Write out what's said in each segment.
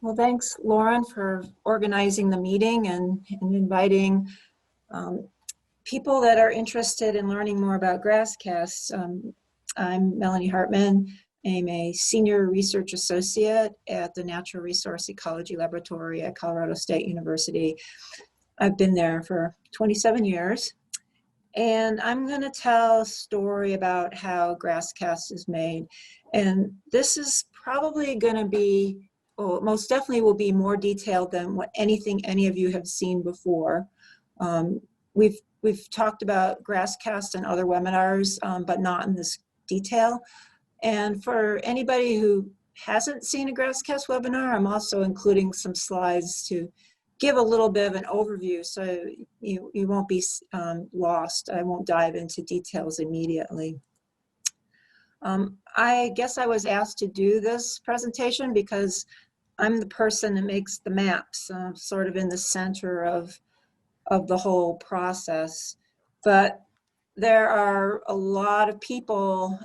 Well, thanks, Lauren, for organizing the meeting and inviting people that are interested in learning more about grasscasts. I'm Melannie Hartman. I'm a senior research associate at the Natural Resource Ecology Laboratory at Colorado State University. I've been there for 27 years. And I'm going to tell a story about how grasscast is made. And this is probably going to be, well, most definitely will be more detailed than what anything any of you have seen before. We've talked about grasscast in other webinars, but not in this detail. And for anybody who hasn't seen a grasscast webinar, I'm also including some slides to give a little bit of an overview so you won't be lost. I won't dive into details immediately. I guess I was asked to do this presentation because I'm the person that makes the maps, sort of in the center of the whole process. But there are a lot of people,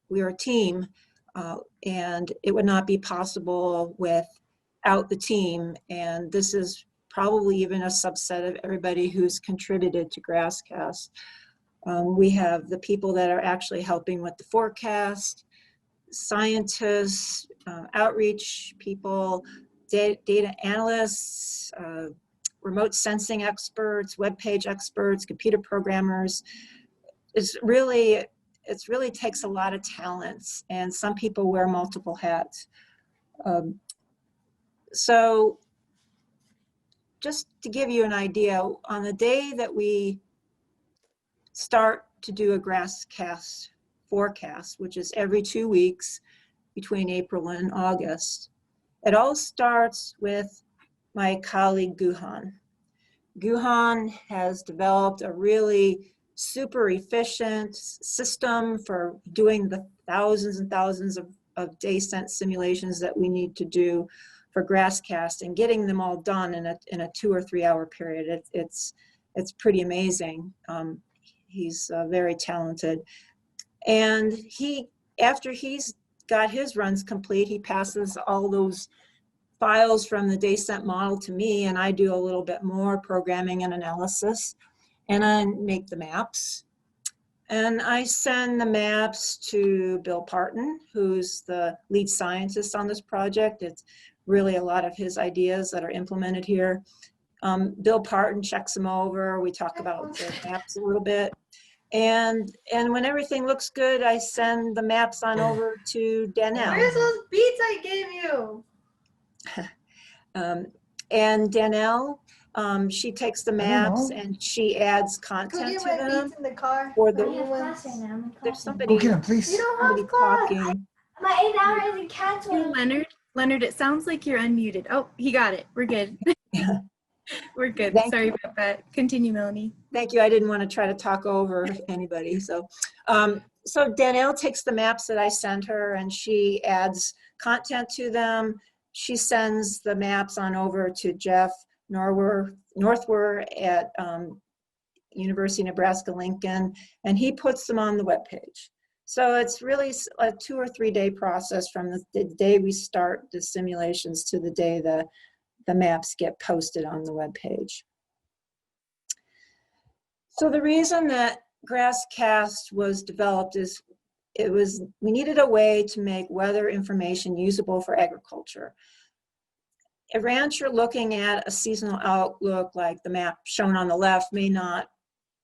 we're a team, and it would not be possible without the team. And this is probably even a subset of everybody who's contributed to grasscast. We have the people that are actually helping with the forecast, scientists, outreach people, data analysts, remote sensing experts, web page experts, computer programmers. It really takes a lot of talents, and some people wear multiple hats. So just to give you an idea, on the day that we start to do a grasscast forecast, which is every 2 weeks between April and August, it all starts with my colleague Guhan. Guhan has developed a really super efficient system for doing the thousands and thousands of DayCent simulations that we need to do for grasscast and getting them all done in a 2 or 3 hour period. It's pretty amazing. He's very talented. And after he's got his runs complete, he passes all those files from the DayCent model to me, and I do a little bit more programming and analysis, and I make the maps. And I send the maps to Bill Parton, who's the lead scientist on this project. It's really a lot of his ideas that are implemented here. Bill Parton checks them over. We talk about the maps a little bit. And when everything looks good, I send the maps on over to Danelle. Where's those beats I gave you? And Danelle, she takes the maps and she adds content to them. Beats in the car. Or There's somebody, please. You don't somebody talking. My 8 hours isn't canceled. Hey, Leonard, it sounds like you're unmuted. Oh, he got it. We're good. We're good. Sorry about that. Continue, Melannie. Thank you. I didn't want to try to talk over anybody. So Danelle takes the maps that I sent her and she adds content to them. She sends the maps on over to Jeff Northworth at University of Nebraska-Lincoln, and he puts them on the webpage. So it's really a 2 or 3 day process from the day we start the simulations to the day the maps get posted on the webpage. So the reason that grasscast was developed is we needed a way to make weather information usable for agriculture. A rancher looking at a seasonal outlook like the map shown on the left may not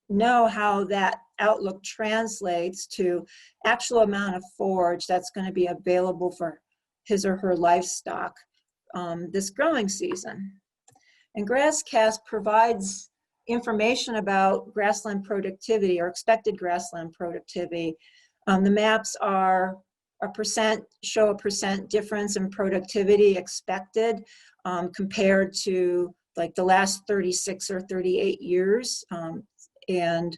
know how that outlook translates to actual amount of forage that's going to be available for his or her livestock this growing season. And grasscast provides information about grassland productivity or expected grassland productivity. The maps are show a percent difference in productivity expected compared to like the last 36 or 38 years. And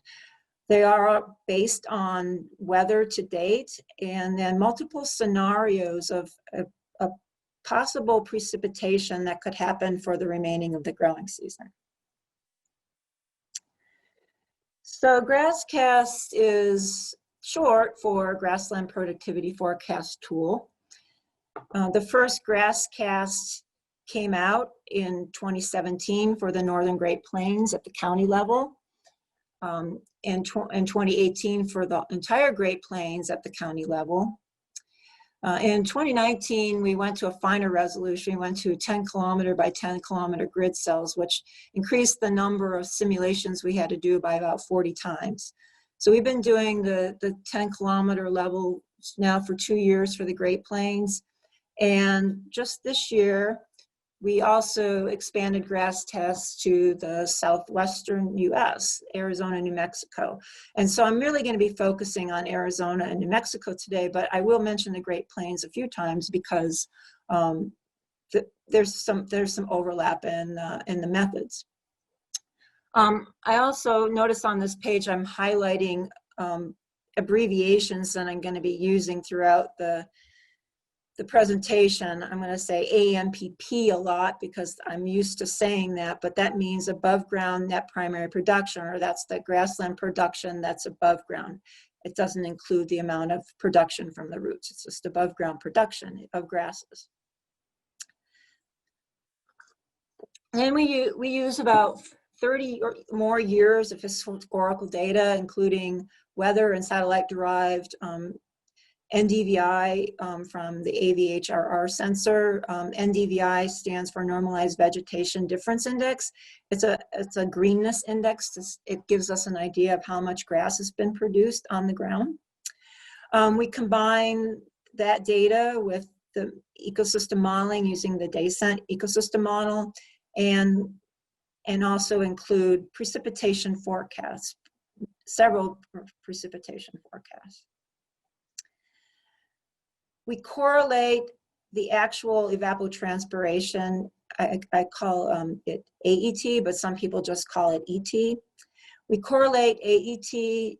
they are based on weather to date and then multiple scenarios of possible precipitation that could happen for the remaining of the growing season. So grasscast is short for Grassland Productivity Forecast tool. The first grasscast came out in 2017 for the Northern Great Plains at the county level, and 2018 for the entire Great Plains at the county level. In 2019, we went to a finer resolution. We went to 10 kilometer by 10 kilometer grid cells, which increased the number of simulations we had to do by about 40 times. So we've been doing the 10 kilometer level now for 2 years for the Great Plains. And just this year, we also expanded grass tests to the southwestern US, Arizona, New Mexico. And so I'm really going to be focusing on Arizona and New Mexico today, but I will mention the Great Plains a few times because there's some overlap in the methods. I also notice on this page I'm highlighting abbreviations that I'm going to be using throughout the presentation. I'm going to say ANPP a lot because I'm used to saying that, but that means above ground net primary production, or that's the grassland production that's above ground. It doesn't include the amount of production from the roots. It's just above ground production of grasses. And we use about 30 or more years of historical data, including weather and satellite derived NDVI from the AVHRR sensor. NDVI stands for Normalized Vegetation Difference Index. It's a greenness index. It gives us an idea of how much grass has been produced on the ground. We combine that data with the ecosystem modeling using the DayCent Ecosystem Model, and also include precipitation forecasts, several precipitation forecasts. We correlate the actual evapotranspiration. I call it AET, but some people just call it ET. We correlate AET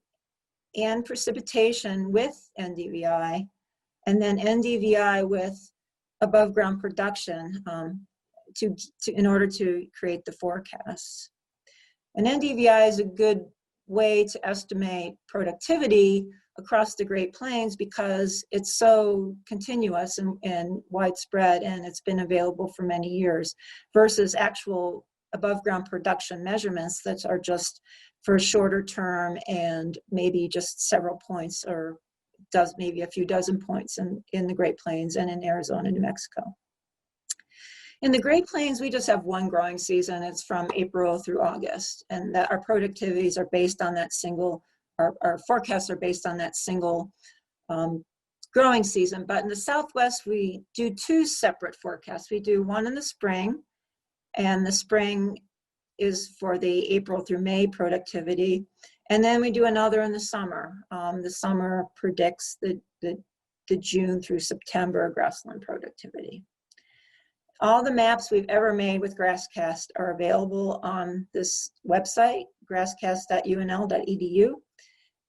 and precipitation with NDVI, and then NDVI with above ground production in order to create the forecasts. And NDVI is a good way to estimate productivity across the Great Plains because it's so continuous and widespread, and it's been available for many years, versus actual above ground production measurements that are just for shorter term and maybe just several points, or maybe a few dozen points in the Great Plains and in Arizona, New Mexico. In the Great Plains, we just have one growing season. It's from April through August, and that our productivities are based on that single, our forecasts are based on that single growing season. But in the Southwest, we do two separate forecasts. We do one in the spring, and the spring is for the April through May productivity. And then we do another in the summer. The summer predicts the June through September grassland productivity. All the maps we've ever made with GrassCast are available on this website, grasscast.unl.edu.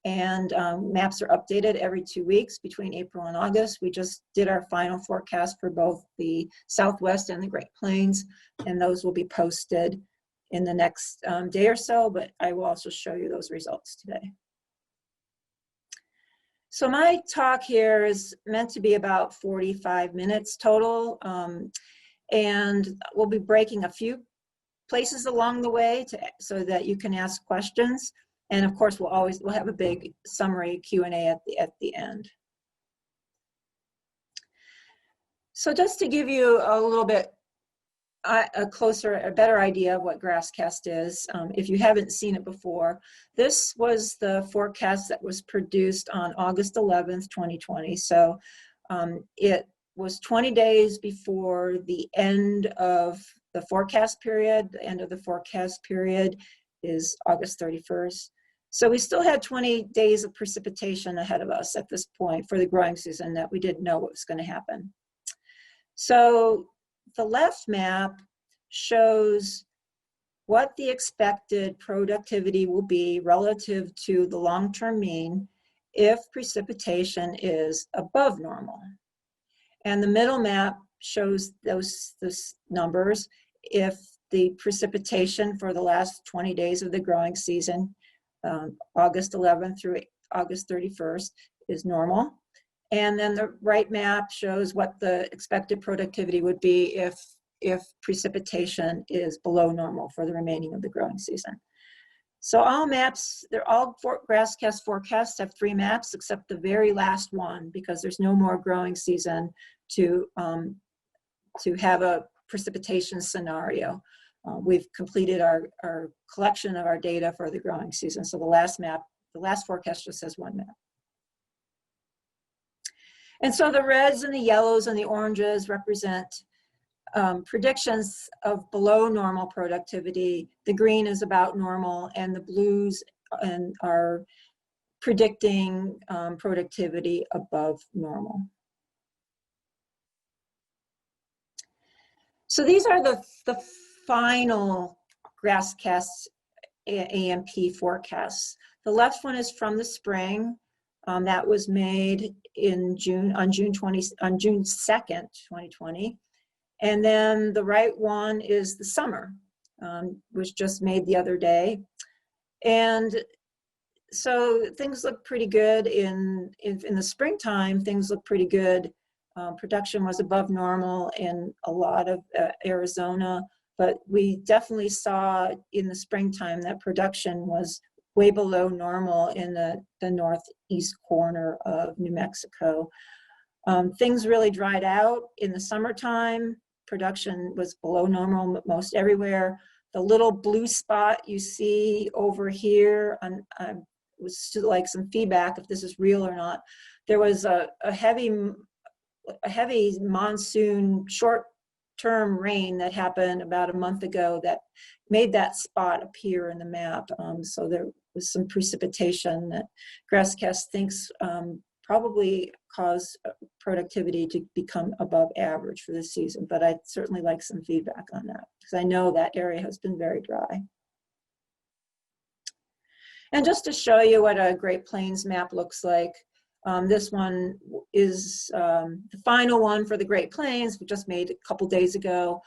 And maps are updated every 2 weeks between April and August. We just did our final forecast for both the Southwest and the Great Plains, and those will be posted in the next day or so, but I will also show you those results today. So my talk here is meant to be about 45 minutes total, and we'll be breaking a few places along the way so that you can ask questions. And of course, we'll have a big summary Q&A at the end. So just to give you a little bit a better idea of what GrassCast is, if you haven't seen it before, this was the forecast that was produced on August 11th, 2020. So it was 20 days before the end of the forecast period. The end of the forecast period is August 31st. So we still had 20 days of precipitation ahead of us at this point for the growing season that we didn't know what was going to happen. So the left map shows what the expected productivity will be relative to the long-term mean if precipitation is above normal. And the middle map shows those numbers if the precipitation for the last 20 days of the growing season, August 11th through August 31st, is normal. And then the right map shows what the expected productivity would be if if precipitation is below normal for the remaining of the growing season. So all maps, all GrassCast forecasts have 3 maps except the very last one, because there's no more growing season to have a precipitation scenario. We've completed our collection of our data for the growing season. So the last map, the last forecast just has 1 map. And so the reds and the yellows and the oranges represent predictions of below normal productivity. The green is about normal, and the blues are predicting productivity above normal. So these are the final GrassCast ANPP forecasts. The left one is from the spring. That was made in on June 2nd, 2020. And then the right one is the summer, was just made the other day. And so things look pretty good in the springtime. Things look pretty good. Production was above normal in a lot of Arizona, but we definitely saw in the springtime that production was way below normal in the northeast corner of New Mexico. Things really dried out in the summertime. Production was below normal most everywhere. The little blue spot you see over here was like some feedback if this is real or not. There was a heavy monsoon short-term rain that happened about a month ago that made that spot appear in the map. So there was some precipitation that GrassCast thinks probably caused productivity to become above average for this season, but I'd certainly like some feedback on that because I know that area has been very dry. And just to show you what a Great Plains map looks like, this one is the final one for the Great Plains. We just made a couple days ago.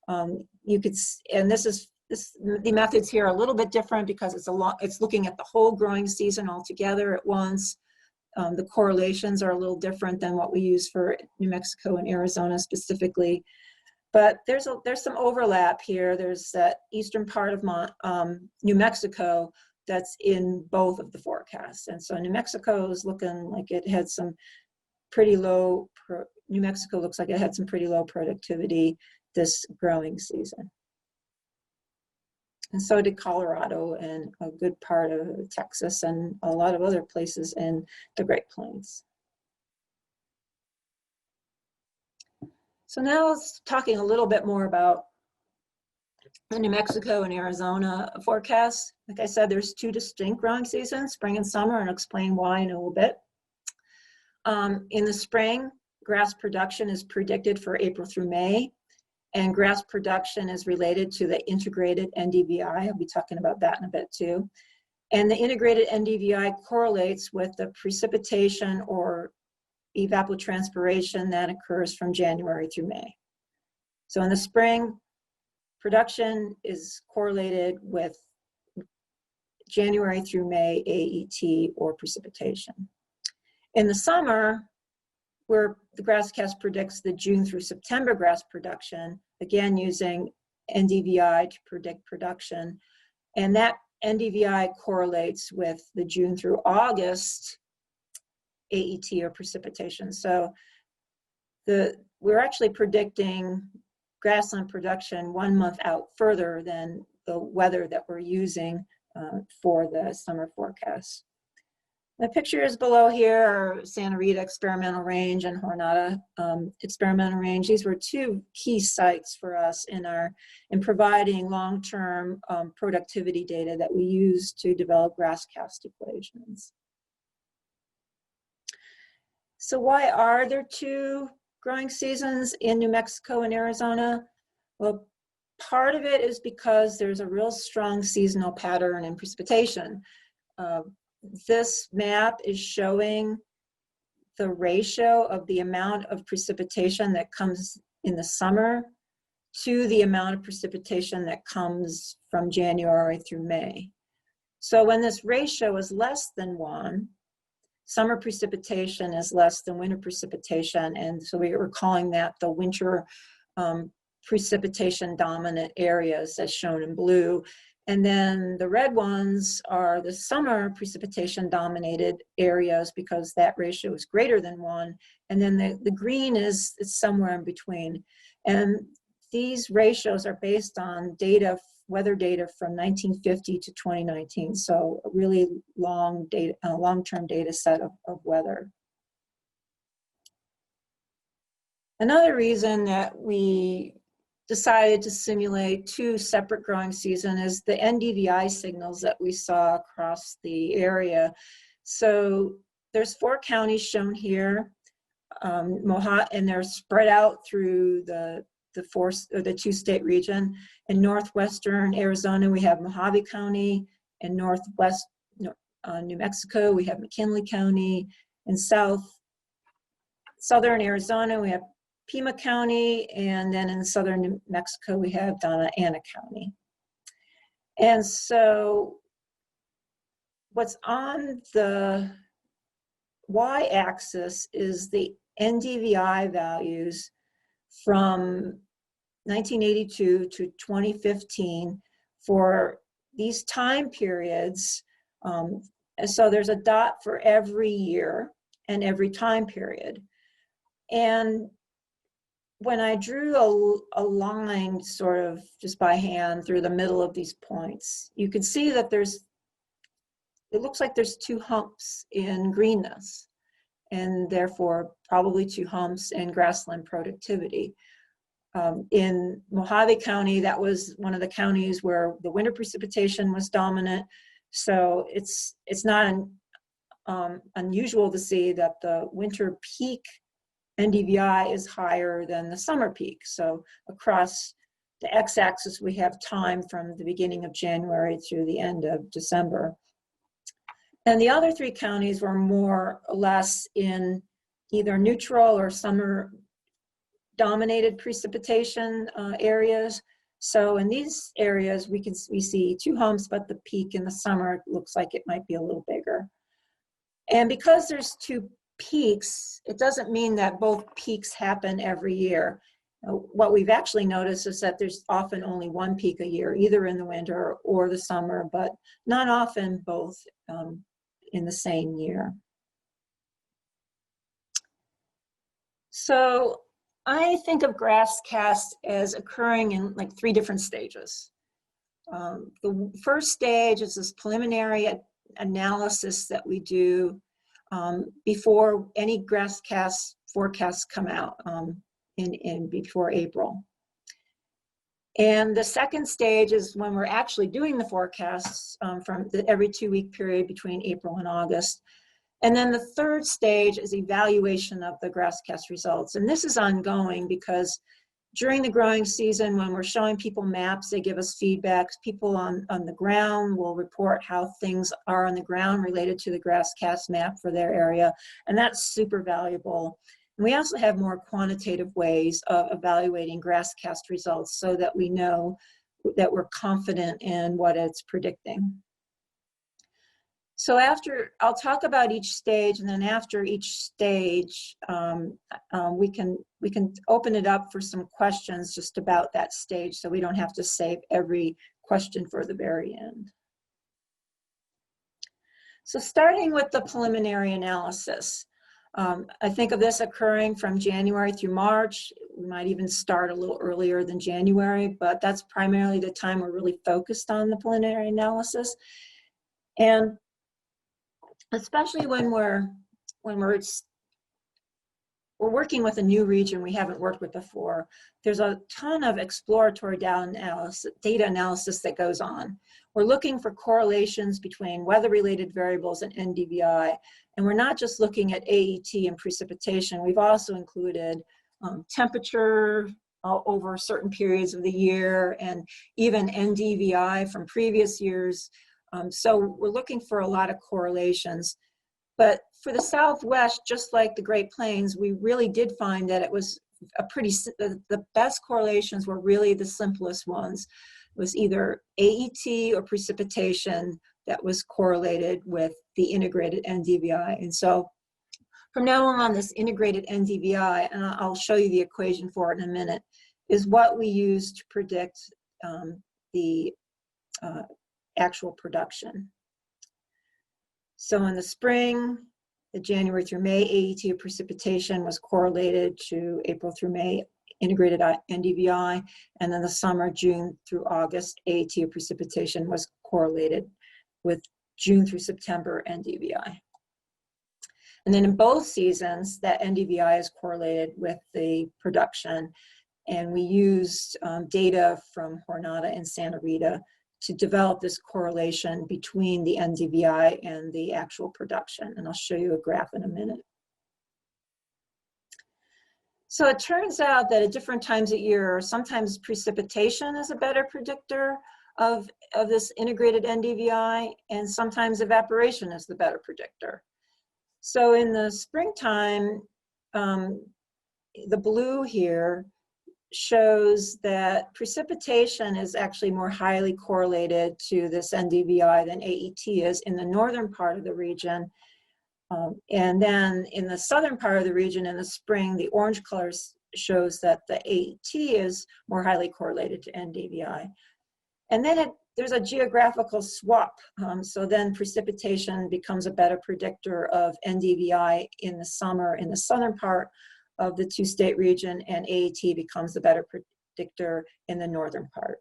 You could, and the methods here are a little bit different because it's looking at the whole growing season all together at once. The correlations are a little different than what we use for New Mexico and Arizona specifically. But there's some overlap here. There's that eastern part of New Mexico that's in both of the forecasts. And so New Mexico is looking like it had some pretty low, New Mexico looks like it had some pretty low productivity this growing season. And so did Colorado and a good part of Texas and a lot of other places in the Great Plains. So now let's talking a little bit more about the New Mexico and Arizona forecast. Like I said, there's 2 distinct growing seasons, spring and summer, and I'll explain why in a little bit. In the spring, grass production is predicted for April through May, and grass production is related to the integrated NDVI. I'll be talking about that in a bit too. And the integrated NDVI correlates with the precipitation or evapotranspiration that occurs from January through May. So in the spring, production is correlated with January through May AET or precipitation. In the summer, where the GrassCast predicts the June through September grass production, again using NDVI to predict production, and that NDVI correlates with the June through August AET or precipitation. So we're actually predicting grassland production 1 month out further than the weather that we're using for the summer forecast. The pictures below here are Santa Rita Experimental Range and Jornada Experimental Range. These were 2 key sites for us in providing long-term productivity data that we use to develop GrassCast equations. So why are there 2 growing seasons in New Mexico and Arizona? Well, part of it is because there's a real strong seasonal pattern in precipitation. This map is showing the ratio of the amount of precipitation that comes in the summer to the amount of precipitation that comes from January through May. So when this ratio is less than 1, summer precipitation is less than winter precipitation, and so we were calling that the winter precipitation dominant areas as shown in blue. And then the red ones are the summer precipitation dominated areas because that ratio is greater than 1. And then the green is somewhere in between. And these ratios are based on data, weather data from 1950 to 2019. So a really long-term data set of weather. Another reason that we decided to simulate 2 separate growing seasons is the NDVI signals that we saw across the area. So there's 4 counties shown here, and they're spread out through the 2-state region. In northwestern Arizona, we have Mojave County. In northwest New Mexico, we have McKinley County. In southern Arizona, we have Pima County, and then in southern New Mexico, we have Ana County. And so what's on the y-axis is the NDVI values from 1982 to 2015 for these time periods. And so there's a dot for every year and every time period. And when I drew a line sort of just by hand through the middle of these points, you can see that it looks like there's 2 humps in greenness, and therefore probably 2 humps in grassland productivity. In Mojave County, that was one of the counties where the winter precipitation was dominant. So it's not unusual to see that the winter peak NDVI is higher than the summer peak. So across the x-axis, we have time from the beginning of January through the end of December. And the other 3 counties were more or less in either neutral or summer dominated precipitation areas. So in these areas, we see 2 humps, but the peak in the summer looks like it might be a little bigger. And because there's 2 peaks, it doesn't mean that both peaks happen every year. What we've actually noticed is that there's often only 1 peak a year, either in the winter or the summer, but not often both in the same year. So I think of grasscast as occurring in like 3 different stages. The first stage is this preliminary analysis that we do before any grasscast forecasts come out before April. And the second stage is when we're actually doing the forecasts from every 2-week period between April and August. And then the third stage is evaluation of the grasscast results. And this is ongoing because during the growing season, when we're showing people maps, they give us feedback. People on the ground will report how things are on the ground related to the grasscast map for their area. And that's super valuable. And we also have more quantitative ways of evaluating grasscast results so that we know that we're confident in what it's predicting. So I'll talk about each stage, and then after each stage, we can open it up for some questions just about that stage, so we don't have to save every question for the very end. So starting with the preliminary analysis, I think of this occurring from January through March. We might even start a little earlier than January, but that's primarily the time we're really focused on the preliminary analysis. And especially when we're working with a new region we haven't worked with before, there's a ton of exploratory data analysis that goes on. We're looking for correlations between weather-related variables and NDVI, and we're not just looking at AET and precipitation. We've also included temperature over certain periods of the year, and even NDVI from previous years. So we're looking for a lot of correlations. But for the Southwest, just like the Great Plains, we really did find that it was the best correlations were really the simplest ones. It was either AET or precipitation that was correlated with the integrated NDVI. And so from now on, this integrated NDVI, and I'll show you the equation for it in a minute, is what we use to predict the actual production. So in the spring, the January through May AET of precipitation was correlated to April through May integrated NDVI, and then the summer, June through August, AET of precipitation was correlated with June through September NDVI. And then in both seasons, that NDVI is correlated with the production, and we used data from Jornada and Santa Rita to develop this correlation between the NDVI and the actual production. And I'll show you a graph in a minute. So it turns out that at different times of year, sometimes precipitation is a better predictor of this integrated NDVI, and sometimes evaporation is the better predictor. So in the springtime, the blue here shows that precipitation is actually more highly correlated to this NDVI than AET is in the northern part of the region. And then in the southern part of the region in the spring, the orange color shows that the AET is more highly correlated to NDVI. And then there's a geographical swap. So then precipitation becomes a better predictor of NDVI in the summer in the southern part of the two-state region, and AET becomes the better predictor in the northern part.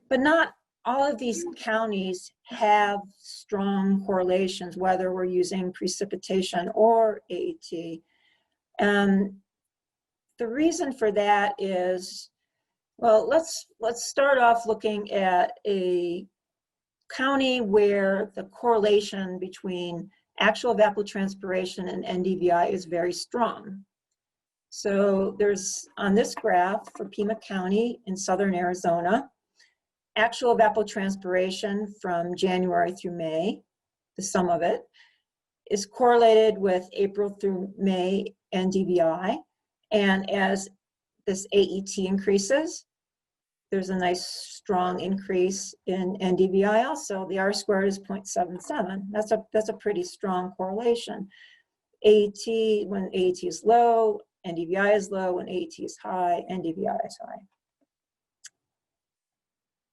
But not all of these counties have strong correlations, whether we're using precipitation or AET. And the reason for that is, well, let's start off looking at a county where the correlation between actual evapotranspiration and NDVI is very strong. So there's, on this graph for Pima County in southern Arizona, actual evapotranspiration from January through May, the sum of it, is correlated with April through May NDVI. And as this AET increases, there's a nice strong increase in NDVI also. The R-squared is 0.77. That's a pretty strong correlation. AET, when AET is low, NDVI is low. When AET is high, NDVI is high.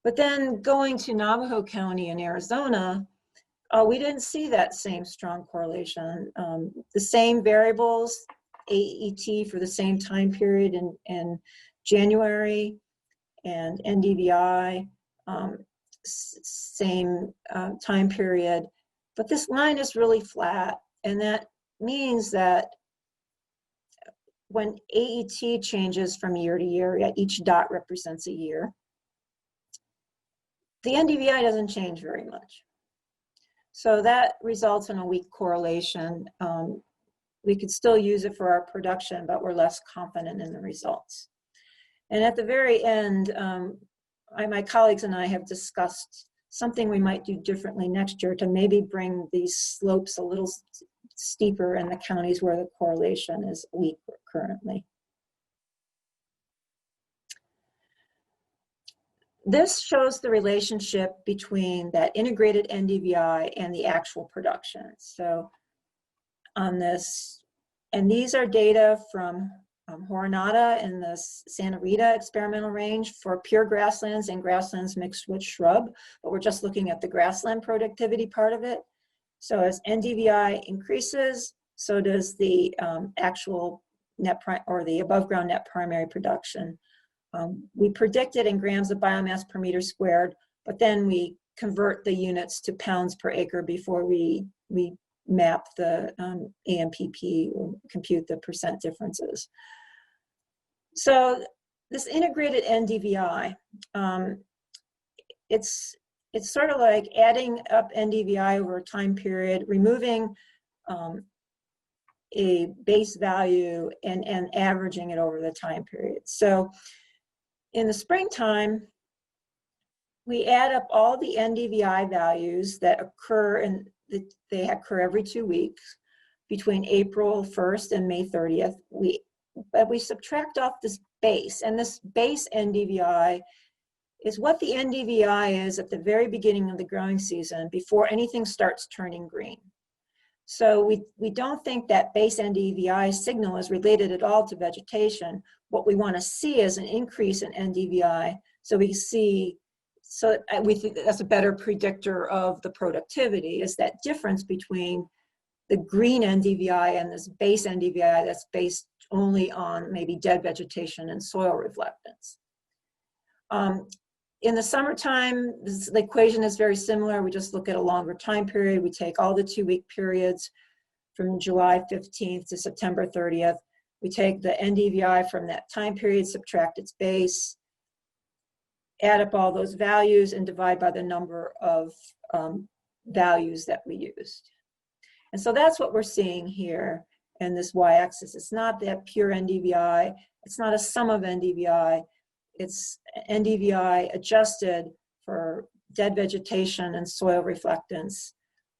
But then going to Navajo County in Arizona, we didn't see that same strong correlation. The same variables, AET for the same time period in January, and NDVI, same time period. But this line is really flat, and that means that when AET changes from year to year, each dot represents a year, the NDVI doesn't change very much. So that results in a weak correlation. We could still use it for our production, but we're less confident in the results. And at the very end, my colleagues and I have discussed something we might do differently next year to maybe bring these slopes a little steeper in the counties where the correlation is weak currently. This shows the relationship between that integrated NDVI and the actual production. So on this, and these are data from Jornada and the Santa Rita experimental range for pure grasslands and grasslands mixed with shrub, but we're just looking at the grassland productivity part of it. So as NDVI increases, so does the actual net or the above ground net primary production. We predict it in grams of biomass per meter squared, but then we convert the units to pounds per acre before we map the ANPP or compute the percent differences. So this integrated NDVI, it's sort of like adding up NDVI over a time period, removing a base value and averaging it over the time period. So in the springtime, we add up all the NDVI values that occur, they occur every 2 weeks between April 1st and May 30th. But we subtract off this base, and this base NDVI is what the NDVI is at the very beginning of the growing season before anything starts turning green. So we don't think that base NDVI signal is related at all to vegetation. What we want to see is an increase in NDVI. So we see, so we think that's a better predictor of the productivity, is that difference between the green NDVI and this base NDVI that's based only on maybe dead vegetation and soil reflectance. In the summertime, the equation is very similar. We just look at a longer time period. We take all the 2-week periods from July 15th to September 30th. We take the NDVI from that time period, subtract its base, add up all those values, and divide by the number of values that we used. And so that's what we're seeing here in this y-axis. It's not that pure NDVI. It's not a sum of NDVI. It's NDVI adjusted for dead vegetation and soil reflectance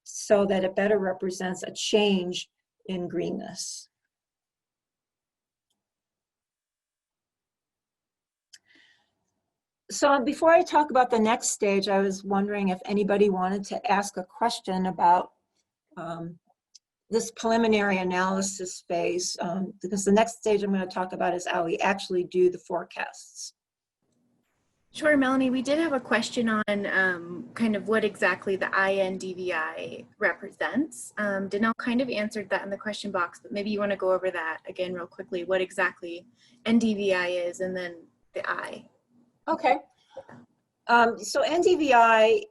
so that it better represents a change in greenness. So before I talk about the next stage, I was wondering if anybody wanted to ask a question about this preliminary analysis phase, because the next stage I'm going to talk about is how we actually do the forecasts. Sure, Melannie, we did have a question on kind of what exactly the INDVI represents. Danelle kind of answered that in the question box, but maybe you want to go over that again real quickly, what exactly NDVI is, and then the I. Okay. So NDVI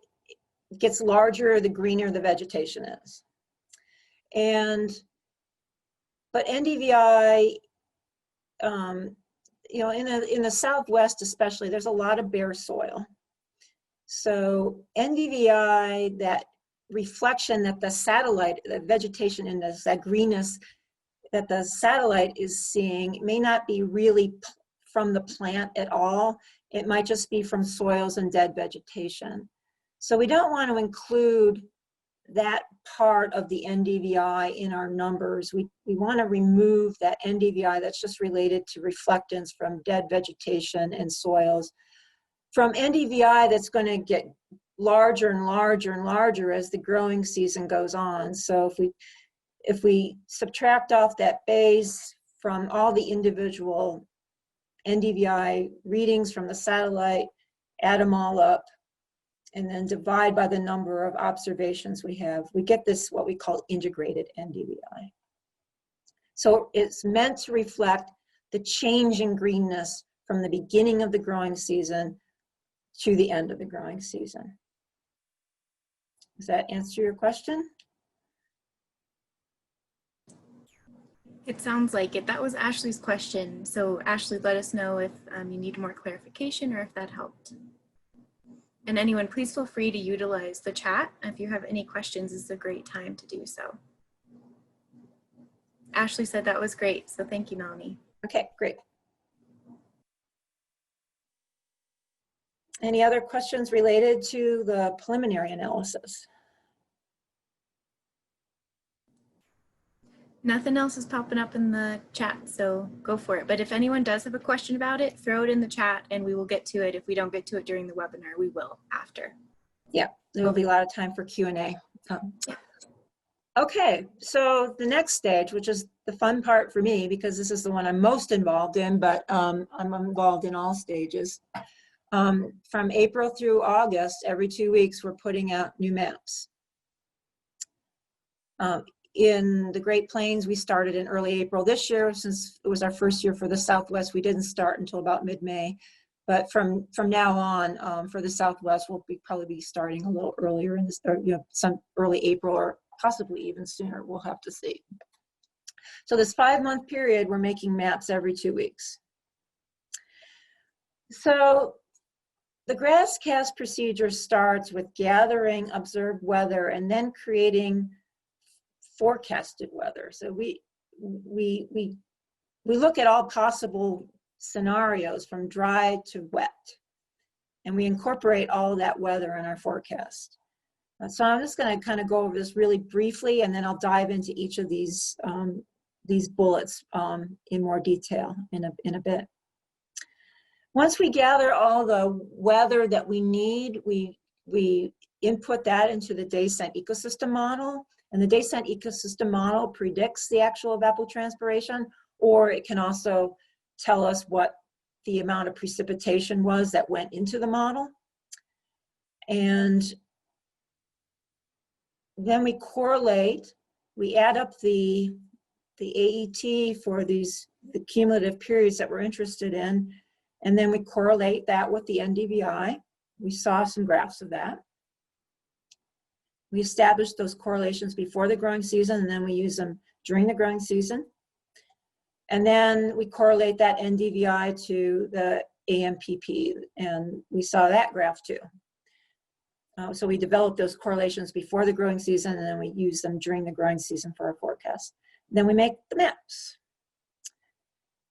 gets larger the greener the vegetation is. But NDVI, you know, in the Southwest especially, there's a lot of bare soil. So NDVI, that reflection that the satellite, the vegetation index, that greenness that the satellite is seeing may not be really from the plant at all. It might just be from soils and dead vegetation. So we don't want to include that part of the NDVI in our numbers. We want to remove that NDVI that's just related to reflectance from dead vegetation and soils. From NDVI that's going to get larger and larger and larger as the growing season goes on. So if we subtract off that base from all the individual NDVI readings from the satellite, add them all up, and then divide by the number of observations we have, we get this, what we call integrated NDVI. So it's meant to reflect the change in greenness from the beginning of the growing season to the end of the growing season. Does that answer your question? It sounds like it. That was Ashley's question. So Ashley, let us know if you need more clarification or if that helped. And anyone, please feel free to utilize the chat. If you have any questions, this is a great time to do so. Ashley said that was great, so thank you, Melannie. Okay, great. Any other questions related to the preliminary analysis? Nothing else is popping up in the chat, so go for it. But if anyone does have a question about it, throw it in the chat and we will get to it. If we don't get to it during the webinar, we will after. Yeah, there will be a lot of time for Q&A. Okay, so the next stage, which is the fun part for me, because this is the one I'm most involved in, but I'm involved in all stages. From April through August, every 2 weeks, we're putting out new maps. In the Great Plains, we started in early April this year. Since it was our first year for the Southwest, we didn't start until about mid-May. But from now on, for the Southwest, we'll probably be starting a little earlier in this, or, you know, some early April or possibly even sooner. We'll have to see. So this 5-month period, we're making maps every 2 weeks. So the GrassCast procedure starts with gathering observed weather and then creating forecasted weather. So we look at all possible scenarios from dry to wet, and we incorporate all of that weather in our forecast. So I'm just going to kind of go over this really briefly, and then I'll dive into each of these bullets in more detail in a bit. Once we gather all the weather that we need, we input that into the DayCent Ecosystem Model, And the DayCent Ecosystem Model predicts the actual evapotranspiration, or it can also tell us what the amount of precipitation was that went into the model. And then we correlate, we add up the AET for the cumulative periods that we're interested in, and then we correlate that with the NDVI. We saw some graphs of that. We established those correlations before the growing season, and then we use them during the growing season. And then we correlate that NDVI to the ANPP, and we saw that graph too. So we developed those correlations before the growing season, and then we use them during the growing season for our forecast. Then we make the maps.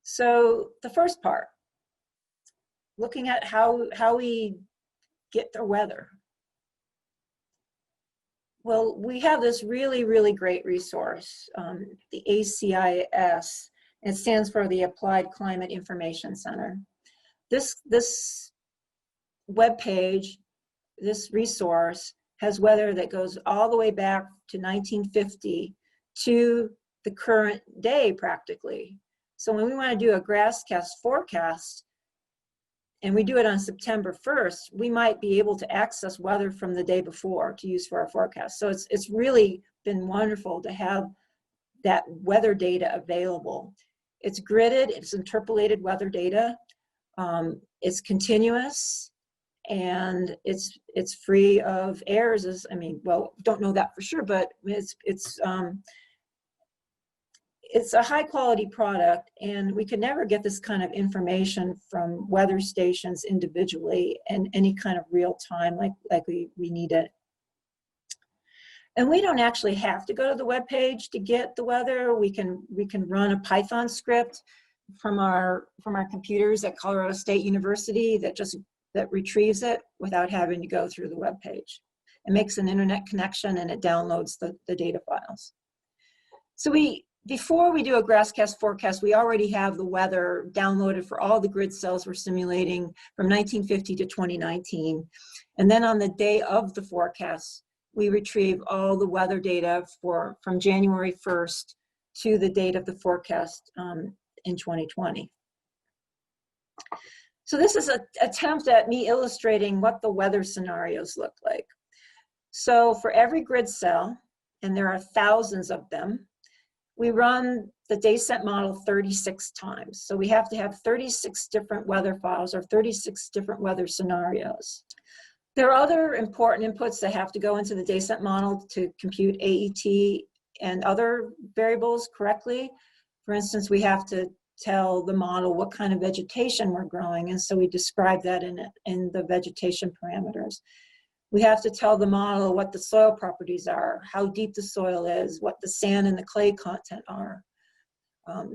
So the first part, looking at how we get the weather. Well, we have this really, really great resource, the ACIS. It stands for the Applied Climate Information Center. This webpage, this resource, has weather that goes all the way back to 1950 to the current day practically. So when we want to do a grasscast forecast, and we do it on September 1st, we might be able to access weather from the day before to use for our forecast. So it's really been wonderful to have that weather data available. It's gridded, it's interpolated weather data, it's continuous, and it's free of errors. Well, don't know that for sure, but it's a high quality product, and we could never get this kind of information from weather stations individually in any kind of real time like we need it. And we don't actually have to go to the web page to get the weather. We can run a Python script from our computers at Colorado State University that retrieves it without having to go through the web page. It makes an internet connection and it downloads the data files. So before we do a grasscast forecast, we already have the weather downloaded for all the grid cells we're simulating from 1950 to 2019. And then on the day of the forecast, we retrieve all the weather data from January 1st to the date of the forecast in 2020. So this is an attempt at me illustrating what the weather scenarios look like. So for every grid cell, and there are thousands of them, we run the DayCent model 36 times. So we have to have 36 different weather files or 36 different weather scenarios. There are other important inputs that have to go into the DayCent model to compute AET and other variables correctly. For instance, we have to tell the model what kind of vegetation we're growing, and so we describe that in the vegetation parameters. We have to tell the model what the soil properties are, how deep the soil is, what the sand and the clay content are.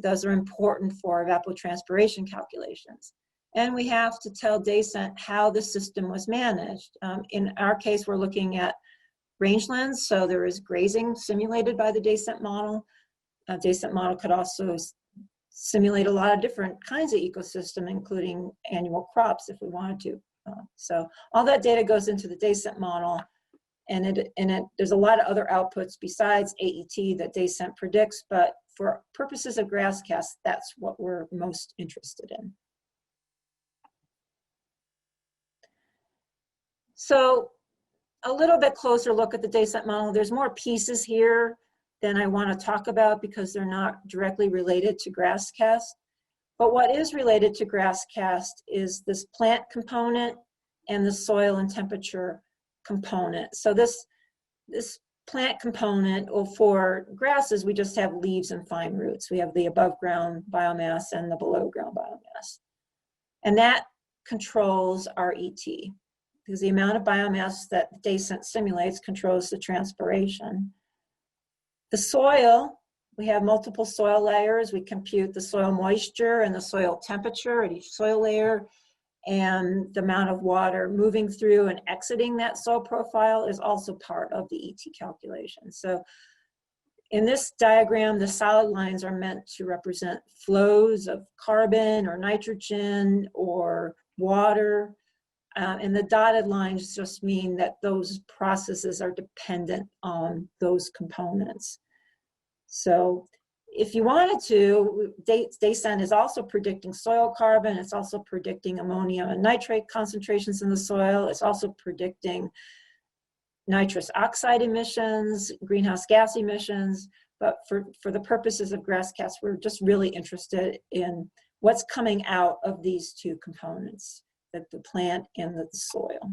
Those are important for evapotranspiration calculations. And we have to tell DayCent how the system was managed. In our case, we're looking at rangelands, so there is grazing simulated by the DayCent model. DayCent model could also simulate a lot of different kinds of ecosystem, including annual crops if we wanted to. So all that data goes into the DayCent model, and there's a lot of other outputs besides AET that DayCent predicts, but for purposes of grasscast, that's what we're most interested in. So a little bit closer look at the DayCent model. There's more pieces here than I want to talk about because they're not directly related to grasscast. But what is related to grasscast is this plant component and the soil and temperature component. So this plant component, or for grasses, we just have leaves and fine roots. We have the above ground biomass and the below ground biomass. And that controls our ET, because the amount of biomass that DayCent simulates controls the transpiration. The soil, we have multiple soil layers. We compute the soil moisture and the soil temperature at each soil layer, and the amount of water moving through and exiting that soil profile is also part of the ET calculation. So in this diagram, the solid lines are meant to represent flows of carbon or nitrogen or water And the dotted lines just mean that those processes are dependent on those components. So if you wanted to, DayCent is also predicting soil carbon. It's also predicting ammonium and nitrate concentrations in the soil. It's also predicting nitrous oxide emissions, greenhouse gas emissions. But for the purposes of GrassCast, we're just really interested in what's coming out of these two components, the plant and the soil.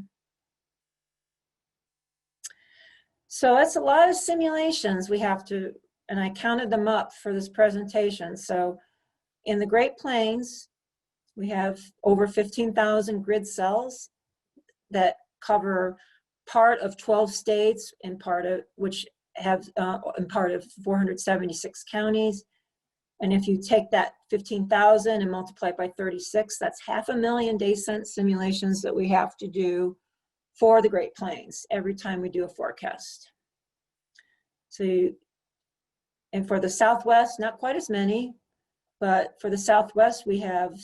So that's a lot of simulations we have to, and I counted them up for this presentation. So in the Great Plains, we have over 15,000 grid cells that cover part of 12 states and part of which have and part of 476 counties. And if you take that 15,000 and multiply it by 36, that's 500,000 DayCent simulations that we have to do for the Great Plains every time we do a forecast. So, and for the Southwest, not quite as many, but for the Southwest, we have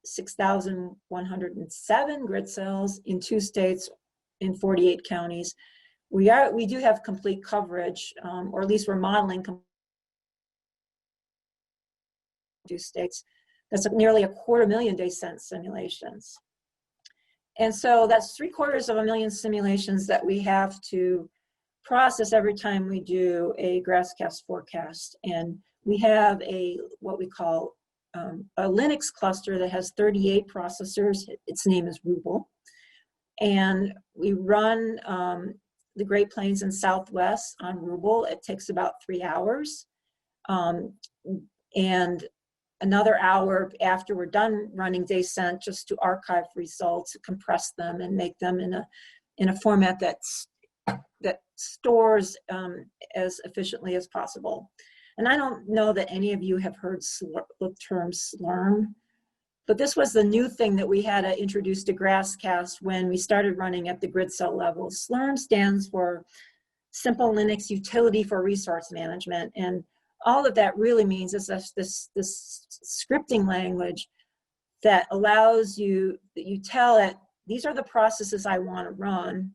6,107 grid cells in 2 states in 48 counties. We do have complete coverage, or at least we're modeling 2 states. That's nearly 250,000 DayCent simulations. And so that's 750,000 simulations that we have to process every time we do a GrassCast forecast. And we have what we call a Linux cluster that has 38 processors. Its name is Ruble. And we run the Great Plains and Southwest on Ruble. It takes about 3 hours. And another hour after we're done running DayCent just to archive results, compress them, and make them in a format that stores as efficiently as possible. And I don't know that any of you have heard the term Slurm, but this was the new thing that we had to introduce to GrassCast when we started running at the grid cell level. Slurm stands for Simple Linux Utility for Resource Management, and all of that really means is this scripting language that allows you, that you tell it, these are the processes I want to run,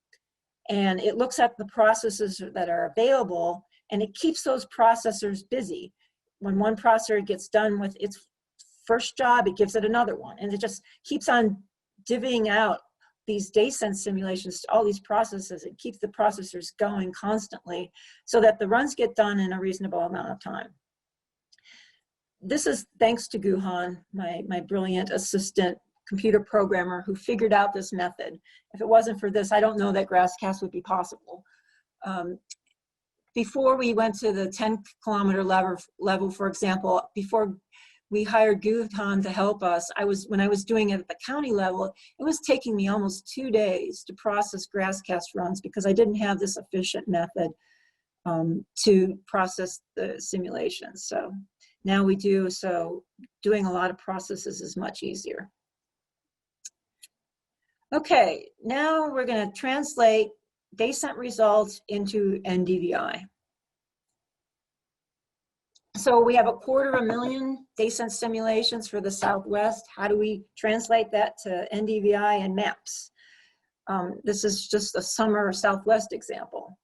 and it looks at the processes that are available, and it keeps those processors busy. When one processor gets done with its first job, it gives it another one, and it just keeps on divvying out these DayCent simulations to all these processes. It keeps the processors going constantly so that the runs get done in a reasonable amount of time. This is thanks to Guhan, my brilliant assistant computer programmer who figured out this method. If it wasn't for this, I don't know that GrassCast would be possible. Before we went to the 10-kilometer level, for example, before we hired Guhan to help us, when I was doing it at the county level, it was taking me almost 2 days to process GrassCast runs because I didn't have this efficient method to process the simulations. So now we do, so doing a lot of processes is much easier. Okay, now we're going to translate DayCent results into NDVI. So we have 250,000 DayCent simulations for the Southwest. How do we translate that to NDVI and maps? This is just a summer Southwest example.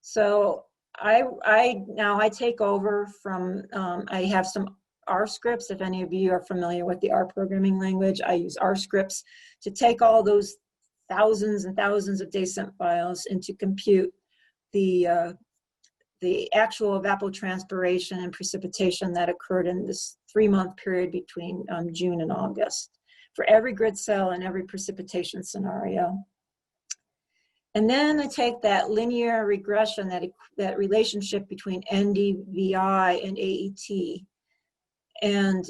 So now I take over from, I have some R scripts. If any of you are familiar with the R programming language, I use R scripts to take all those thousands and thousands of DayCent files and to compute the actual evapotranspiration and precipitation that occurred in this 3-month period between June and August for every grid cell and every precipitation scenario. And then I take that linear regression, that relationship between NDVI and AET, and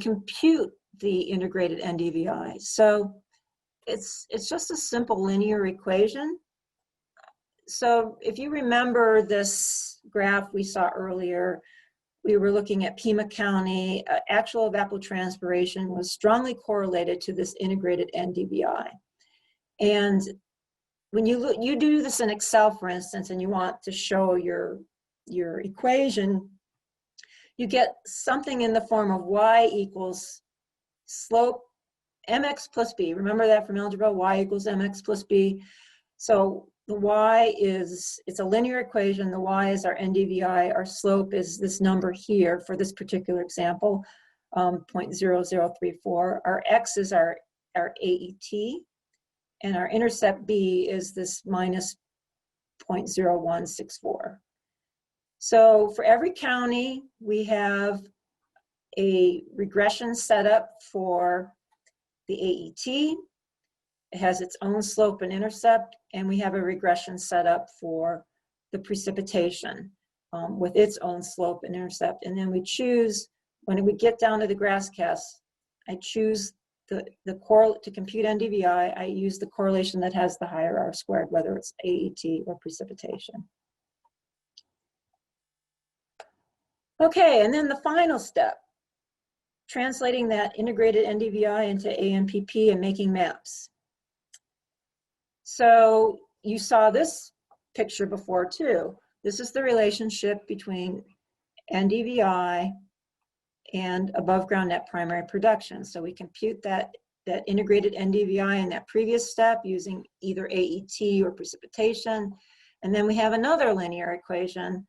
compute the integrated NDVI. So it's just a simple linear equation. So if you remember this graph we saw earlier, we were looking at Pima County. Actual evapotranspiration was strongly correlated to this integrated NDVI. And when you do this in Excel, for instance, and you want to show your equation, you get something in the form of y equals slope mx plus b. Remember that from algebra, y equals mx plus b. So the y is, it's a linear equation. The y is our NDVI. Our slope is this number here for this particular example, 0.0034. Our x is our AET, and our intercept b is this minus 0.0164. So for every county, we have a regression set up for the AET. It has its own slope and intercept, and we have a regression set up for the precipitation with its own slope and intercept. And then we choose, when we get down to the grass cast, I choose to compute NDVI, I use the correlation that has the higher R squared, whether it's AET or precipitation. Okay, and then the final step, translating that integrated NDVI into ANPP and making maps. So you saw this picture before too. This is the relationship between NDVI and above ground net primary production. So we compute that integrated NDVI in that previous step using either AET or precipitation. And then we have another linear equation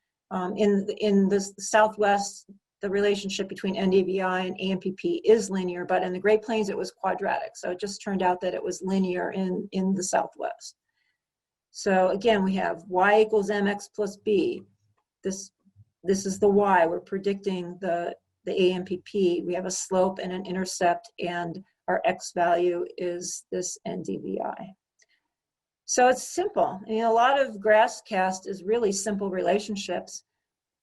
in the Southwest. The relationship between NDVI and ANPP is linear, but in the Great Plains it was quadratic. So it just turned out that it was linear in the Southwest. So again, we have y equals mx plus b. This is the y. We're predicting the ANPP. We have a slope and an intercept, and our x value is this NDVI. So it's simple. I mean, a lot of GrassCast is really simple relationships.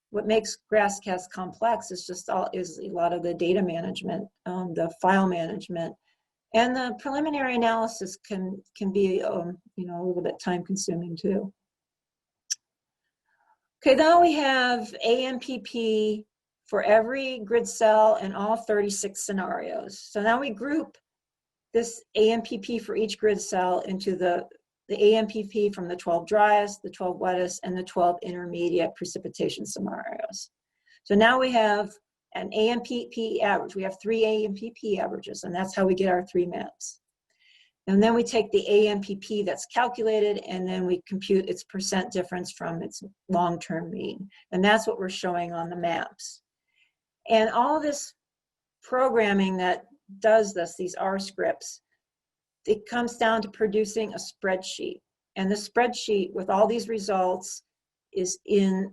What makes GrassCast complex is a lot of the data management, the file management, and the preliminary analysis can be a little bit time consuming too. Okay, now we have ANPP for every grid cell and all 36 scenarios. So now we group this ANPP for each grid cell into the ANPP from the 12 driest, the 12 wettest, and the 12 intermediate precipitation scenarios. So now we have an ANPP average. We have 3 ANPP averages, and that's how we get our 3 maps. And then we take the ANPP that's calculated, and then we compute its percent difference from its long-term mean. And that's what we're showing on the maps. And all this programming that does this, these R scripts, it comes down to producing a spreadsheet. And the spreadsheet with all these results is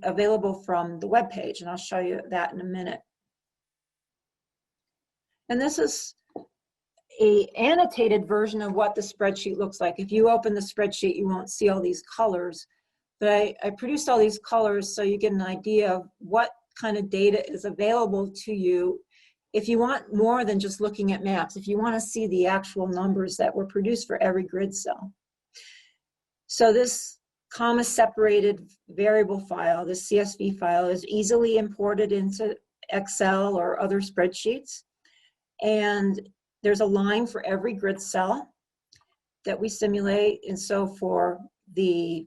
available from the web page, and I'll show you that in a minute. And this is an annotated version of what the spreadsheet looks like. If you open the spreadsheet, you won't see all these colors, but I produced all these colors so you get an idea of what kind of data is available to you if you want more than just looking at maps, if you want to see the actual numbers that were produced for every grid cell. So this comma-separated variable file, this CSV file, is easily imported into Excel or other spreadsheets. And there's a line for every grid cell that we simulate. And so for the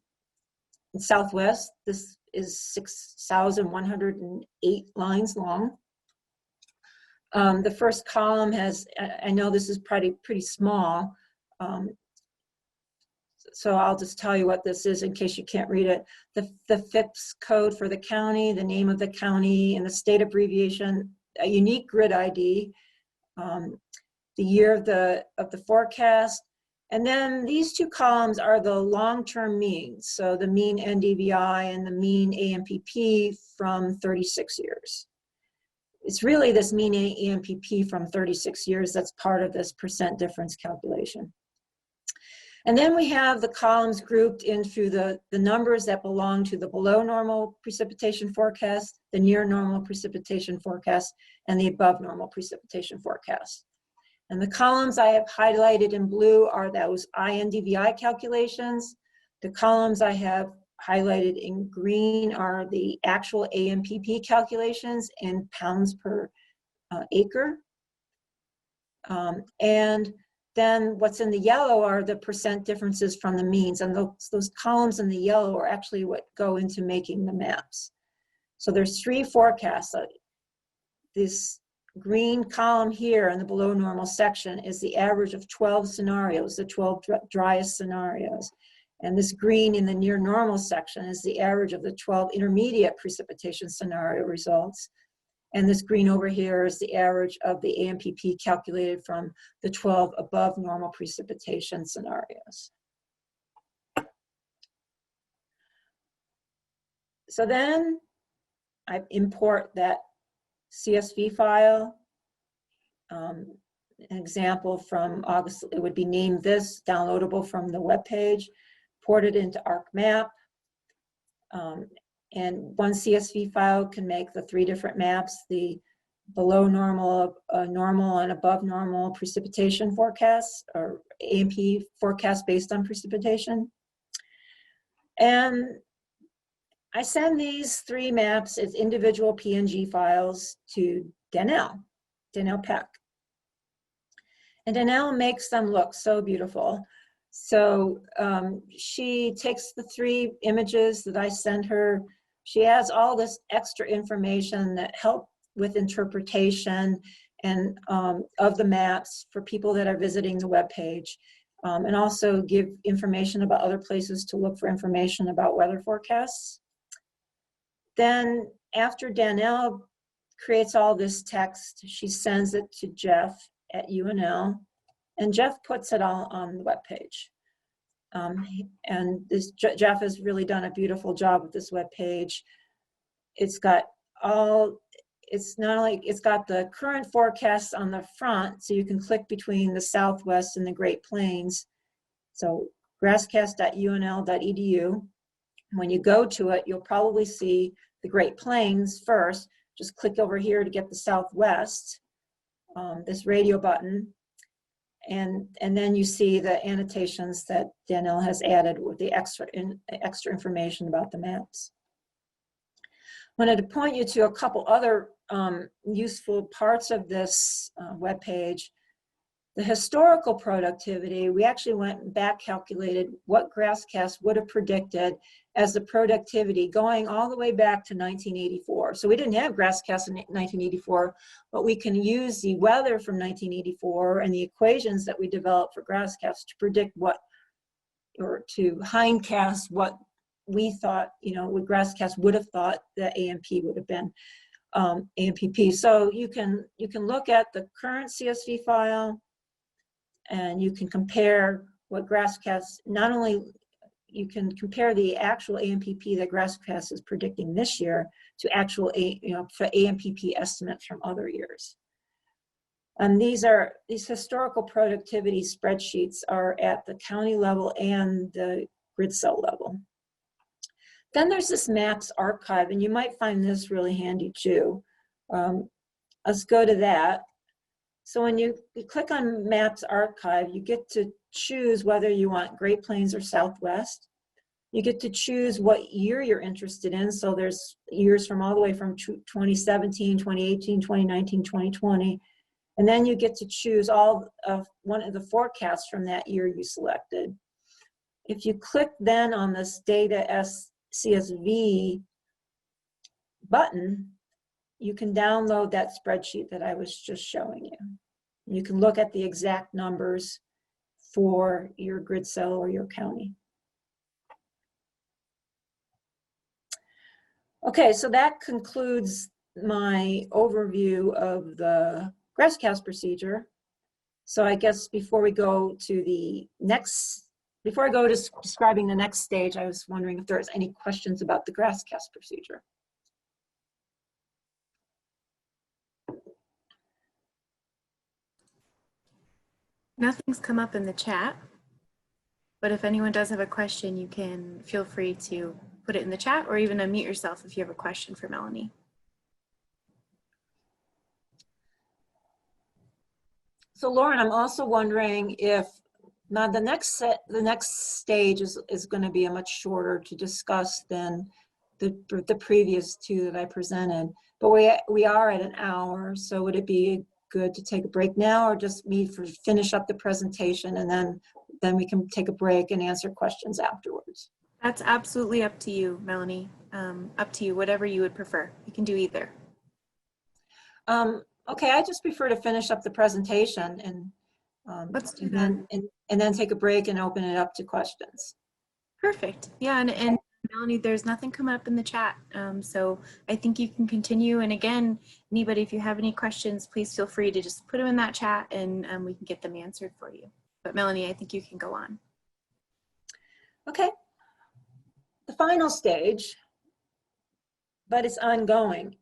Southwest, this is 6,108 lines long. The first column has, I know this is pretty small, so I'll just tell you what this is in case you can't read it. The FIPS code for the county, the name of the county, and the state abbreviation, a unique grid ID, the year of the forecast, and then these 2 columns are the long-term means, so the mean NDVI and the mean ANPP from 36 years. It's really this mean ANPP from 36 years that's part of this percent difference calculation. And then we have the columns grouped into the numbers that belong to the below normal precipitation forecast, the near normal precipitation forecast, and the above normal precipitation forecast. And the columns I have highlighted in blue are those INDVI calculations. The columns I have highlighted in green are the actual ANPP calculations in pounds per acre. And then what's in the yellow are the percent differences from the means, and those columns in the yellow are actually what go into making the maps. So there's 3 forecasts. This green column here in the below normal section is the average of 12 scenarios, the 12 driest scenarios. And this green in the near normal section is the average of the 12 intermediate precipitation scenario results. And this green over here is the average of the ANPP calculated from the 12 above normal precipitation scenarios. So then I import that CSV file. An example from August, it would be named this, downloadable from the web page, port it into ArcMap. And one CSV file can make the 3 different maps, the below normal, normal, and above normal precipitation forecasts, or ANP forecast based on precipitation. And I send these 3 maps as individual PNG files to Danielle Peck. And Danielle makes them look so beautiful. So she takes the 3 images that I send her. She adds all this extra information that help with interpretation and of the maps for people that are visiting the webpage, and also give information about other places to look for information about weather forecasts. Then after Danielle creates all this text, she sends it to Jeff at UNL, and Jeff puts it all on the webpage. And Jeff has really done a beautiful job with this webpage. It's got it's got the current forecasts on the front, so you can click between the Southwest and the Great Plains. So grasscast.unl.edu. When you go to it, you'll probably see the Great Plains first. Just click over here to get the Southwest, this radio button. And then you see the annotations that Danielle has added with the extra information about the maps. I wanted to point you to a couple other useful parts of this webpage. The historical productivity, we actually went back, calculated what GrassCast would have predicted as the productivity going all the way back to 1984. So we didn't have GrassCast in 1984, but we can use the weather from 1984 and the equations that we developed for GrassCast to predict what, or to hindcast what we thought, what GrassCast would have thought the ANP would have been, ANPP. So you can look at the current CSV file, and you can compare what GrassCast, not only you can compare the actual ANPP that GrassCast is predicting this year to actual for ANPP estimates from other years. And these historical productivity spreadsheets are at the county level and the grid cell level. Then there's this maps archive, and you might find this really handy too. Let's go to that. So when you click on Maps Archive, you get to choose whether you want Great Plains or Southwest. You get to choose what year you're interested in. So there's years from all the way from 2017, 2018, 2019, 2020. And then you get to choose one of the forecasts from that year you selected. If you click then on this Data CSV button, you can download that spreadsheet that I was just showing you. You can look at the exact numbers for your grid cell or your county. Okay, so that concludes my overview of the GrassCast procedure. So I guess before I go to describing the next stage, I was wondering if there's any questions about the GrassCast procedure. Nothing's come up in the chat, but if anyone does have a question, you can feel free to put it in the chat or even unmute yourself if you have a question for Melannie. So Lauren, I'm also wondering if now the next stage is going to be a much shorter to discuss than the previous 2 that I presented, but we are at an hour. So would it be good to take a break now, or just finish up the presentation and then we can take a break and answer questions afterwards? That's absolutely up to you, Melannie. Up to you, whatever you would prefer. You can do either. Okay, I just prefer to finish up the presentation and Let's do and then take a break and open it up to questions. Perfect. Yeah, and Melannie, there's nothing coming up in the chat. So I think you can continue. And again, anybody, if you have any questions, please feel free to just put them in that chat and we can get them answered for you. But Melannie, I think you can go on. Okay. The final stage, but it's ongoing.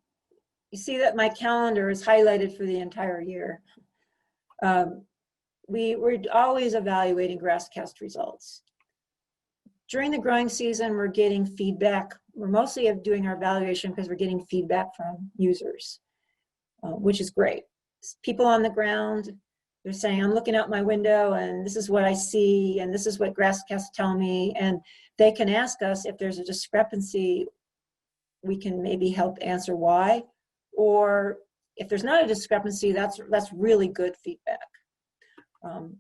You see that my calendar is highlighted for the entire year. We're always evaluating GrassCast results. During the growing season, we're getting feedback. We're mostly doing our evaluation because we're getting feedback from users, which is great. People on the ground, they're saying, I'm looking out my window and this is what I see and this is what GrassCast tell me. And they can ask us if there's a discrepancy, we can maybe help answer why. Or if there's not a discrepancy, that's really good feedback.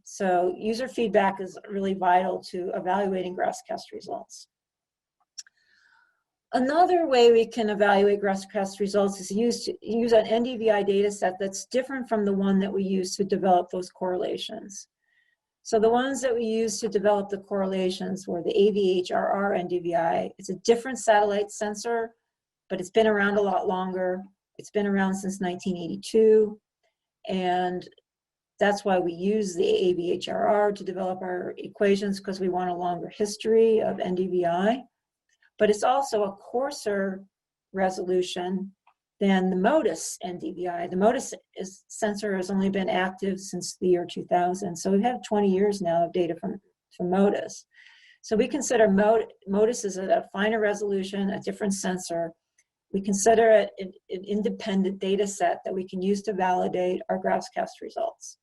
So user feedback is really vital to evaluating GrassCast results. Another way we can evaluate GrassCast results is use an NDVI data set that's different from the one that we use to develop those correlations. So the ones that we use to develop the correlations were the AVHRR NDVI. It's a different satellite sensor, but it's been around a lot longer. It's been around since 1982, and that's why we use the AVHRR to develop our equations, because we want a longer history of NDVI. But it's also a coarser resolution than the MODIS NDVI. The MODIS sensor has only been active since the year 2000. So we have 20 years now of data from MODIS. So we consider MODIS as a finer resolution, a different sensor. We consider it an independent data set that we can use to validate our GrassCast results.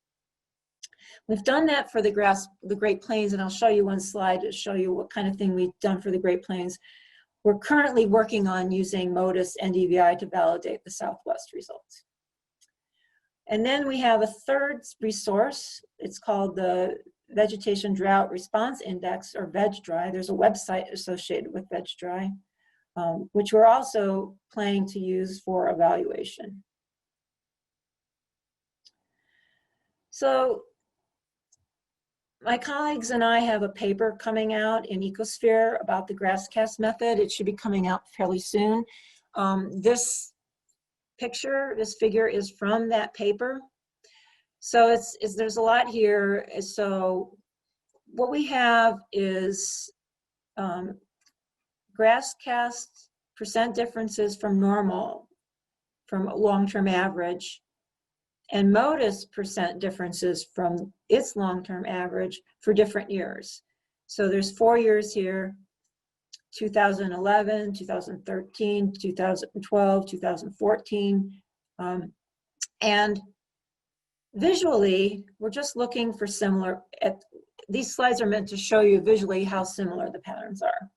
We've done that for the Great Plains, and I'll show you one slide to show you what kind of thing we've done for the Great Plains. We're currently working on using MODIS NDVI to validate the Southwest results. And then we have a third resource. It's called the Vegetation Drought Response Index, or VegDry. There's a website associated with VegDry, which we're also planning to use for evaluation. So my colleagues and I have a paper coming out in Ecosphere about the GrassCast method. It should be coming out fairly soon. This figure is from that paper. So there's a lot here. So what we have is GrassCast percent differences from normal, from long-term average, and MODIS percent differences from its long-term average for different years. So there's 4 years here: 2011, 2013, 2012, 2014. And visually, we're just looking for similar, these slides are meant to show you visually how similar the patterns are.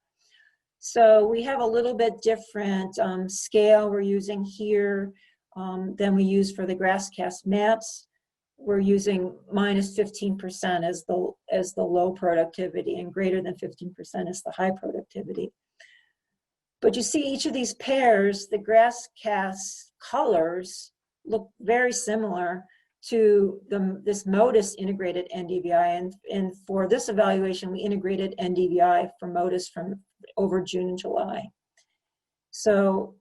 So we have a little bit different scale we're using here than we use for the GrassCast maps. We're using minus 15% as the low productivity, and greater than 15% is the high productivity. But you see each of these pairs, the GrassCast colors look very similar to this MODIS integrated NDVI. And for this evaluation, we integrated NDVI for MODIS from over June and July. So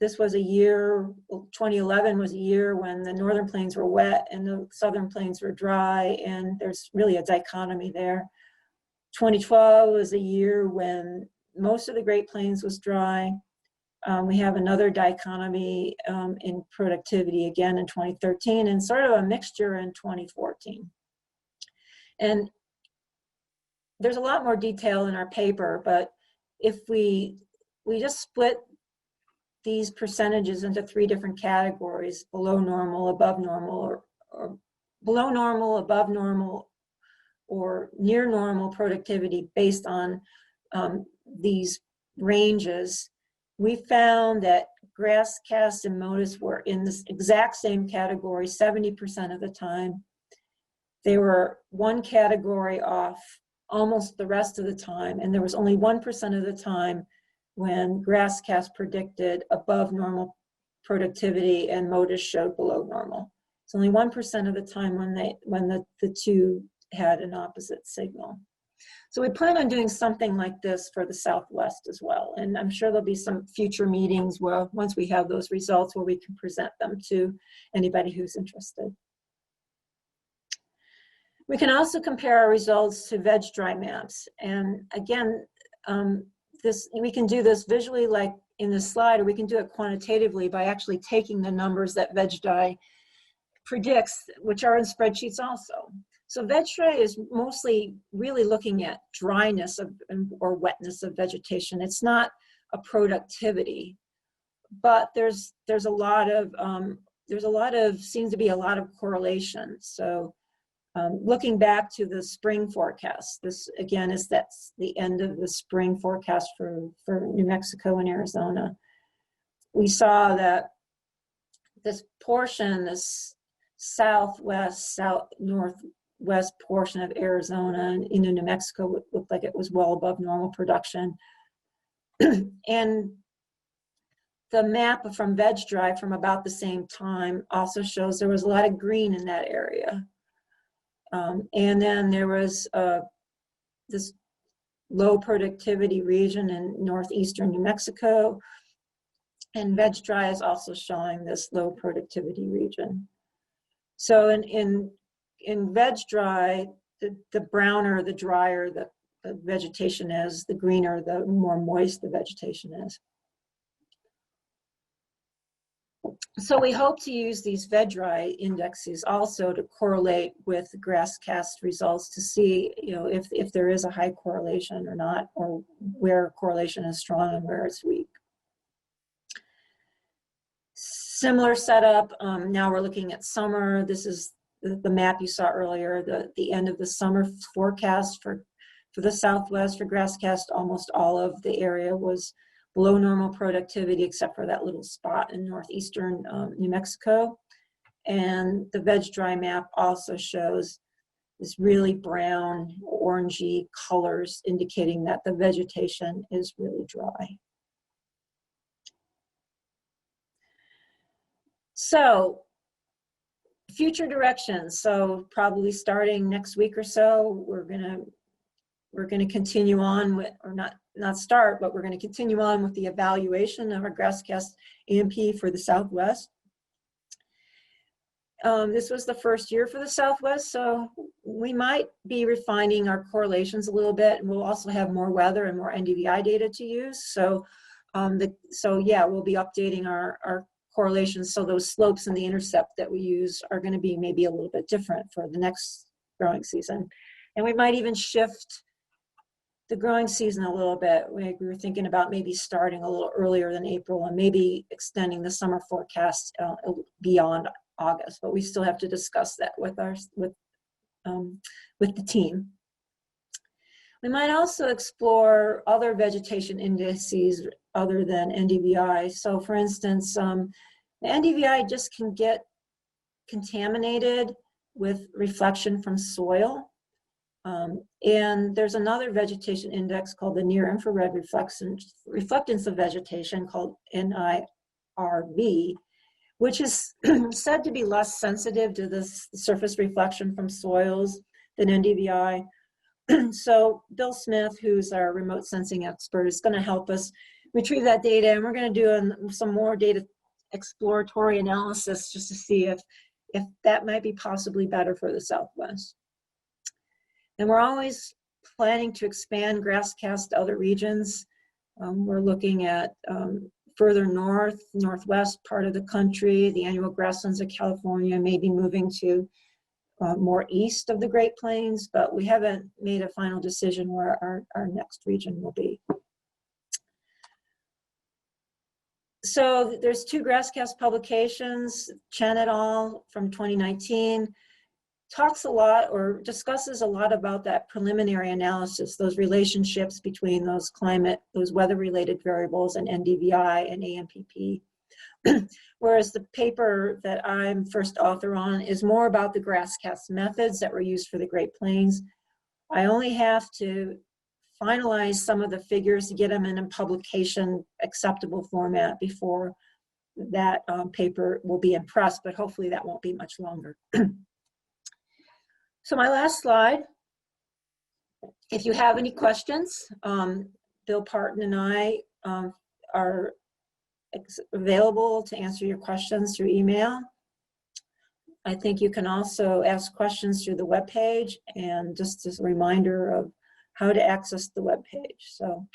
this was a year, 2011 was a year when the northern plains were wet and the southern plains were dry, and there's really a dichotomy there. 2012 was a year when most of the Great Plains was dry. We have another dichotomy in productivity again in 2013, and sort of a mixture in 2014. And there's a lot more detail in our paper, but if we just split these percentages into 3 different categories: below normal, above normal, or below normal, above normal, or near normal productivity based on these ranges, we found that GrassCast and MODIS were in this exact same category 70% of the time. They were one category off almost the rest of the time, and there was only 1% of the time when GrassCast predicted above normal productivity and motus showed below normal. It's only 1% of the time when the two had an opposite signal. So we plan on doing something like this for the Southwest as well. And I'm sure there'll be some future meetings where once we have those results where we can present them to anybody who's interested. We can also compare our results to veg dry maps. And again, we can do this visually like in the slide, or we can do it quantitatively by actually taking the numbers that veg dry predicts, which are in spreadsheets also. So veg dry is mostly really looking at dryness or wetness of vegetation. It's not a productivity, but there's a lot of seems to be a lot of correlation. So looking back to the spring forecast, this again that's the end of the spring forecast for New Mexico and Arizona. We saw that this portion, this northwest portion of Arizona and into New Mexico looked like it was well above normal production. And the map from veg dry from about the same time also shows there was a lot of green in that area. And then there was this low productivity region in northeastern New Mexico, and veg dry is also showing this low productivity region. So in veg dry, the browner, the drier the vegetation is, the greener, the more moist the vegetation is. So we hope to use these veg dry indexes also to correlate with the GrassCast results to see, if there is a high correlation or not, or where correlation is strong and where it's weak. Similar setup. Now we're looking at summer. This is the map you saw earlier, the end of the summer forecast for the Southwest. For GrassCast, almost all of the area was below normal productivity except for that little spot in northeastern New Mexico. And the veg dry map also shows this really brown, orangey colors indicating that the vegetation is really dry. So future directions. So probably starting next week or so, we're gonna continue on with, or not start, but we're going to continue on with the evaluation of our GrassCast ANPP for the Southwest. This was the first year for the Southwest, so we might be refining our correlations a little bit, and we'll also have more weather and more NDVI data to use. So, yeah, we'll be updating our correlations, so those slopes and the intercept that we use are going to be maybe a little bit different for the next growing season. And we might even shift the growing season a little bit. We were thinking about maybe starting a little earlier than April and maybe extending the summer forecast beyond August, but we still have to discuss that with the team. We might also explore other vegetation indices other than NDVI. So for instance, the NDVI just can get contaminated with reflection from soil. And there's another vegetation index called the near infrared reflectance of vegetation called NIRV, which is said to be less sensitive to this surface reflection from soils than NDVI. So Bill Smith, who's our remote sensing expert, is going to help us retrieve that data, and we're going to do some more data exploratory analysis just to see if that might be possibly better for the Southwest. And we're always planning to expand GrassCast to other regions. We're looking at further northwest part of the country, the annual grasslands of California, maybe moving to more east of the Great Plains, but we haven't made a final decision where our next region will be. So there's 2 GrassCast publications. Chen et al. From 2019 talks a lot or discusses a lot about that preliminary analysis, those relationships between those weather-related variables and NDVI and ANPP. Whereas the paper that I'm first author on is more about the GrassCast methods that were used for the Great Plains. I only have to finalize some of the figures to get them in a publication acceptable format before that paper will be in press, but hopefully that won't be much longer. So my last slide, if you have any questions, Bill Parton and I are available to answer your questions through email. I think you can also ask questions through the webpage, and just as a reminder of how to access the webpage. So